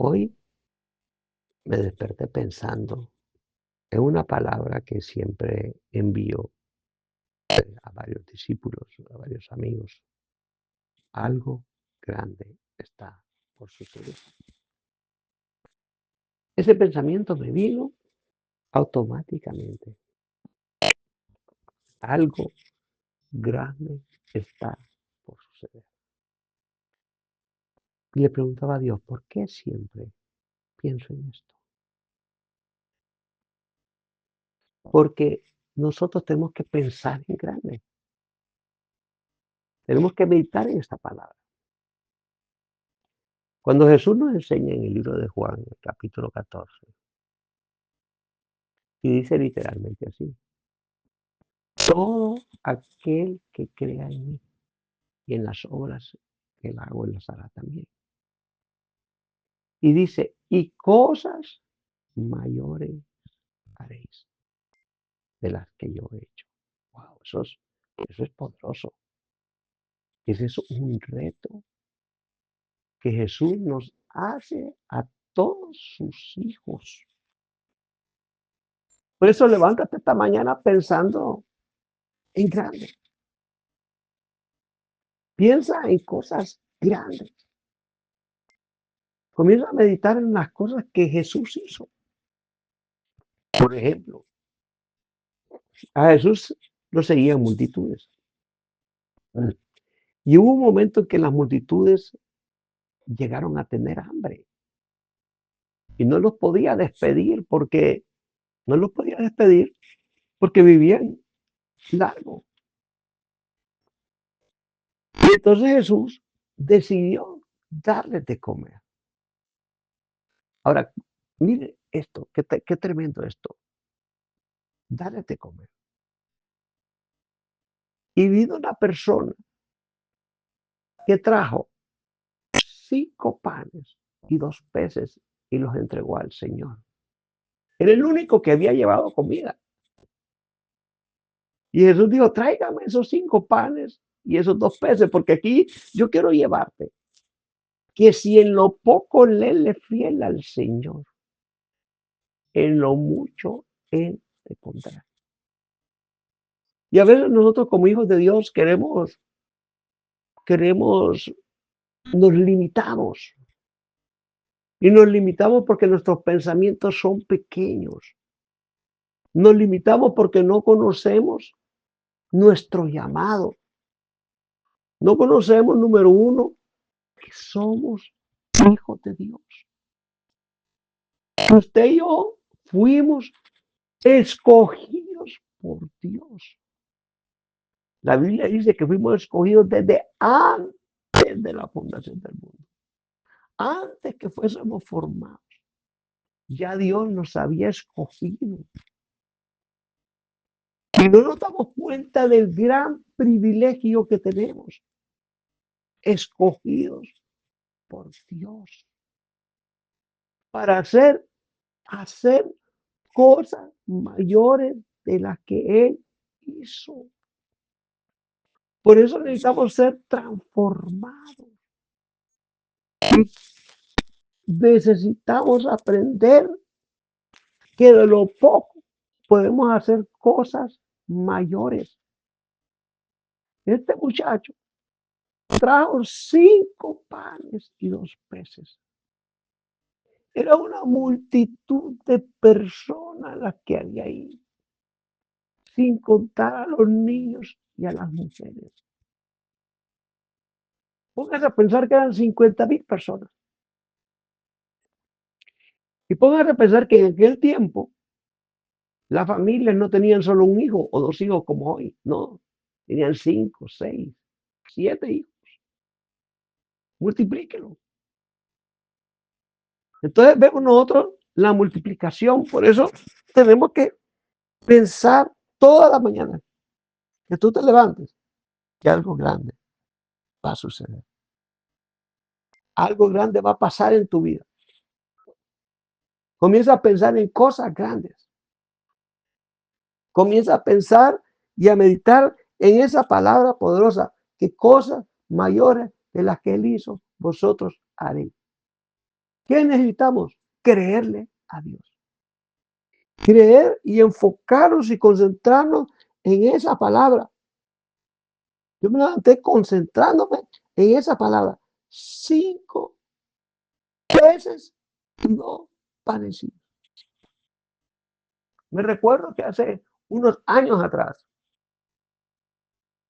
Hoy me desperté pensando en una palabra que siempre envío a varios discípulos, a varios amigos. Algo grande está por suceder. Ese pensamiento me vino automáticamente. Algo grande está por suceder. Y le preguntaba a Dios, ¿por qué siempre pienso en esto? Porque nosotros tenemos que pensar en grande. Tenemos que meditar en esta palabra. Cuando Jesús nos enseña en el libro de Juan, el capítulo 14, y dice literalmente así: todo aquel que crea en mí y en las obras que él hago, él las hará también. Y dice, y cosas mayores haréis de las que yo he hecho. Wow, eso es poderoso. Ese es un reto que Jesús nos hace a todos sus hijos. Por eso levántate esta mañana pensando en grande. Piensa en cosas grandes. Comienza a meditar en las cosas que Jesús hizo. Por ejemplo, a Jesús lo seguían multitudes. Y hubo un momento en que las multitudes llegaron a tener hambre. Y no los podía despedir porque vivían largo. Y entonces Jesús decidió darles de comer. Ahora, mire esto, qué tremendo esto. Darles de comer. Y vino una persona que trajo 5 panes y 2 peces y los entregó al Señor. Era el único que había llevado comida. Y Jesús dijo, tráigame esos 5 panes y esos 2 peces, porque aquí yo quiero llevarte. Que si en lo poco le fiel al Señor, en lo mucho Él te pondrá. Y a veces nosotros como hijos de Dios nos limitamos. Y nos limitamos porque nuestros pensamientos son pequeños. Nos limitamos porque no conocemos nuestro llamado. No conocemos, número uno, que somos hijos de Dios. Usted y yo fuimos escogidos por Dios. La Biblia dice que fuimos escogidos desde antes de la fundación del mundo. Antes que fuésemos formados. Ya Dios nos había escogido. Y no nos damos cuenta del gran privilegio que tenemos. Escogidos por Dios. Para hacer cosas mayores de las que Él hizo. Por eso necesitamos ser transformados. Necesitamos aprender que de lo poco podemos hacer cosas mayores. Este muchacho trajo 5 panes y 2 peces. Era una multitud de personas las que había ahí, sin contar a los niños y a las mujeres. Póngase a pensar que eran 50,000 personas. Y póngase a pensar que en aquel tiempo las familias no tenían solo un hijo o 2 hijos como hoy, no. Tenían 5, 6, 7 hijos. Multiplíquelo. Entonces vemos nosotros la multiplicación. Por eso tenemos que pensar toda la mañana que tú te levantes, que algo grande va a suceder. Algo grande va a pasar en tu vida. Comienza a pensar en cosas grandes. Comienza a pensar y a meditar en esa palabra poderosa, que cosas mayores de las que Él hizo, vosotros haréis. ¿Qué necesitamos? Creerle a Dios. Creer y enfocarnos y concentrarnos en esa palabra. Yo me levanté concentrándome en esa palabra. 5 peces y 2 panecitos. Me recuerdo que hace unos años atrás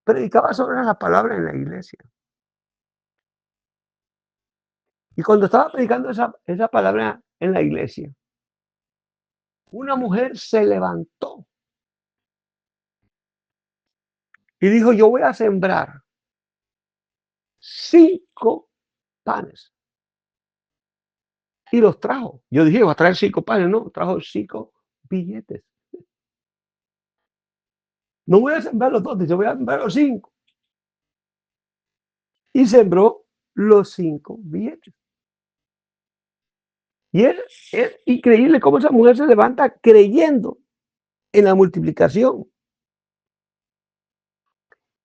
predicaba sobre la palabra en la iglesia. Y cuando estaba predicando esa palabra en la iglesia, una mujer se levantó y dijo, yo voy a sembrar 5 panes. Y los trajo. Yo dije, va a traer 5 panes. No, trajo 5 billetes. No voy a sembrar los 2, yo voy a sembrar los 5. Y sembró los 5 billetes. Y es increíble cómo esa mujer se levanta creyendo en la multiplicación.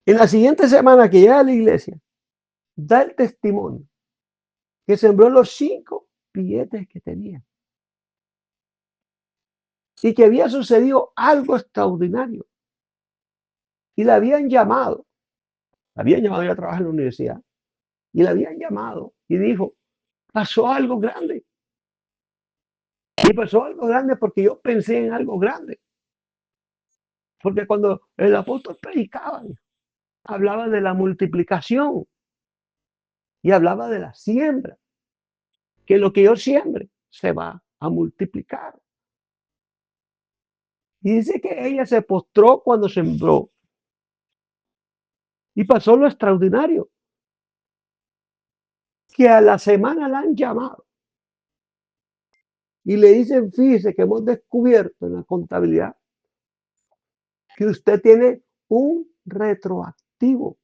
En la siguiente semana que llega a la iglesia, da el testimonio que sembró los 5 billetes que tenía. Y que había sucedido algo extraordinario. Y la habían llamado ella a trabajar en la universidad. Y la habían llamado y dijo, pasó algo grande. Y pasó algo grande porque yo pensé en algo grande. Porque cuando el apóstol predicaba, hablaba de la multiplicación y hablaba de la siembra. Que lo que yo siembre se va a multiplicar. Y dice que ella se postró cuando sembró. Y pasó lo extraordinario. Que a la semana la han llamado. Y le dicen, fíjese que hemos descubierto en la contabilidad que usted tiene un retroactivo.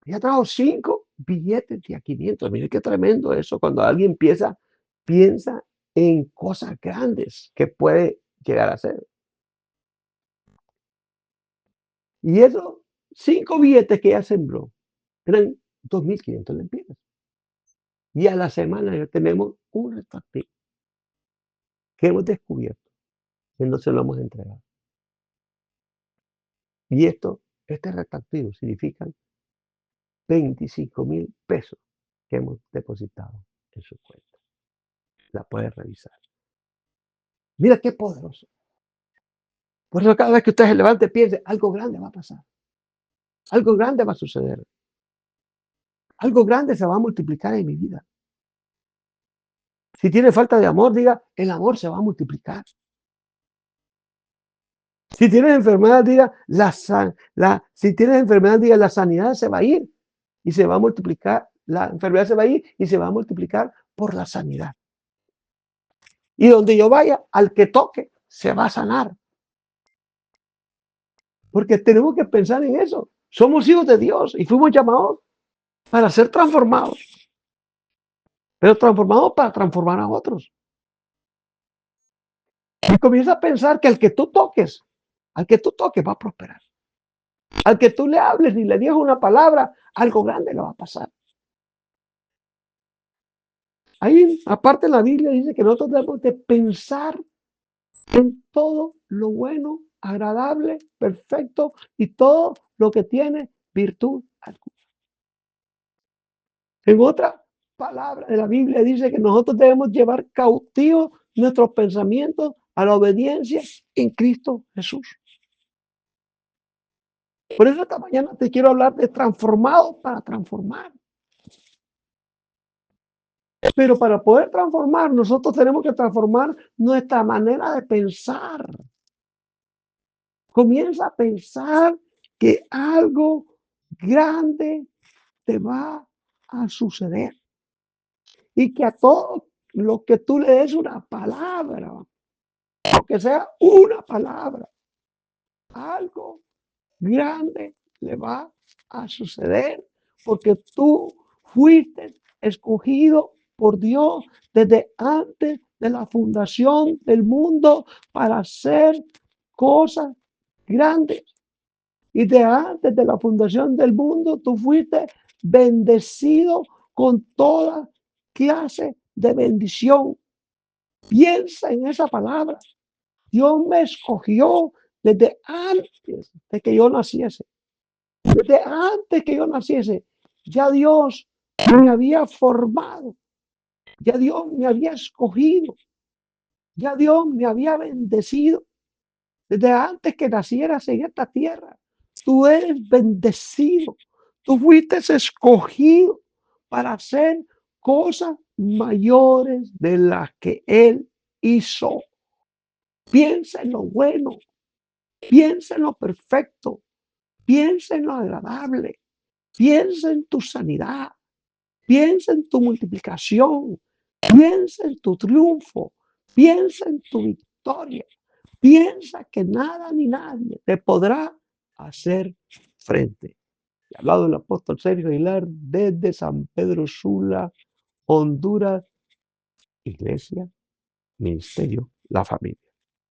Ya trajo 5 billetes de a 500. Mire qué tremendo eso. Cuando alguien piensa en cosas grandes que puede llegar a ser. Y esos 5 billetes que ella sembró eran 2.500 lempiras. Y a la semana ya tenemos un retroactivo que hemos descubierto que no se lo hemos entregado. Y este retroactivo significa 25,000 pesos que hemos depositado en su cuenta. La puedes revisar. Mira qué poderoso. Por eso cada vez que usted se levante, piense, algo grande va a pasar. Algo grande va a suceder. Algo grande se va a multiplicar en mi vida. Si tiene falta de amor, diga, el amor se va a multiplicar. Si tienes enfermedad, diga, si tienes enfermedad, diga, la sanidad se va a ir y se va a multiplicar. La enfermedad se va a ir y se va a multiplicar por la sanidad. Y donde yo vaya, al que toque, se va a sanar. Porque tenemos que pensar en eso. Somos hijos de Dios y fuimos llamados para ser transformados. Pero transformados para transformar a otros. Y comienza a pensar que al que tú toques va a prosperar. Al que tú le hables y le digas una palabra, algo grande le va a pasar. Ahí, aparte, la Biblia dice que nosotros debemos de pensar en todo lo bueno, agradable, perfecto y todo lo que tiene virtud alguna. En otra palabra de la Biblia dice que nosotros debemos llevar cautivos nuestros pensamientos a la obediencia en Cristo Jesús. Por eso esta mañana te quiero hablar de transformados para transformar. Pero para poder transformar, nosotros tenemos que transformar nuestra manera de pensar. Comienza a pensar que algo grande te va a suceder. Y que a todo lo que tú le des una palabra, aunque sea una palabra, algo grande le va a suceder. Porque tú fuiste escogido por Dios desde antes de la fundación del mundo para hacer cosas grandes. Y de antes de la fundación del mundo, tú fuiste bendecido con toda clase de bendición. Piensa en esa palabra. Dios me escogió desde antes de que yo naciese. Desde antes que yo naciese, ya Dios me había formado. Ya Dios me había escogido. Ya Dios me había bendecido. Desde antes que nacieras en esta tierra, tú eres bendecido. Tú fuiste escogido para hacer cosas mayores de las que Él hizo. Piensa en lo bueno, piensa en lo perfecto, piensa en lo agradable, piensa en tu sanidad, piensa en tu multiplicación, piensa en tu triunfo, piensa en tu victoria, piensa que nada ni nadie te podrá hacer frente. Ha hablado el apóstol Sergio Aguilar desde San Pedro Sula, Honduras, Iglesia, Ministerio, la Familia.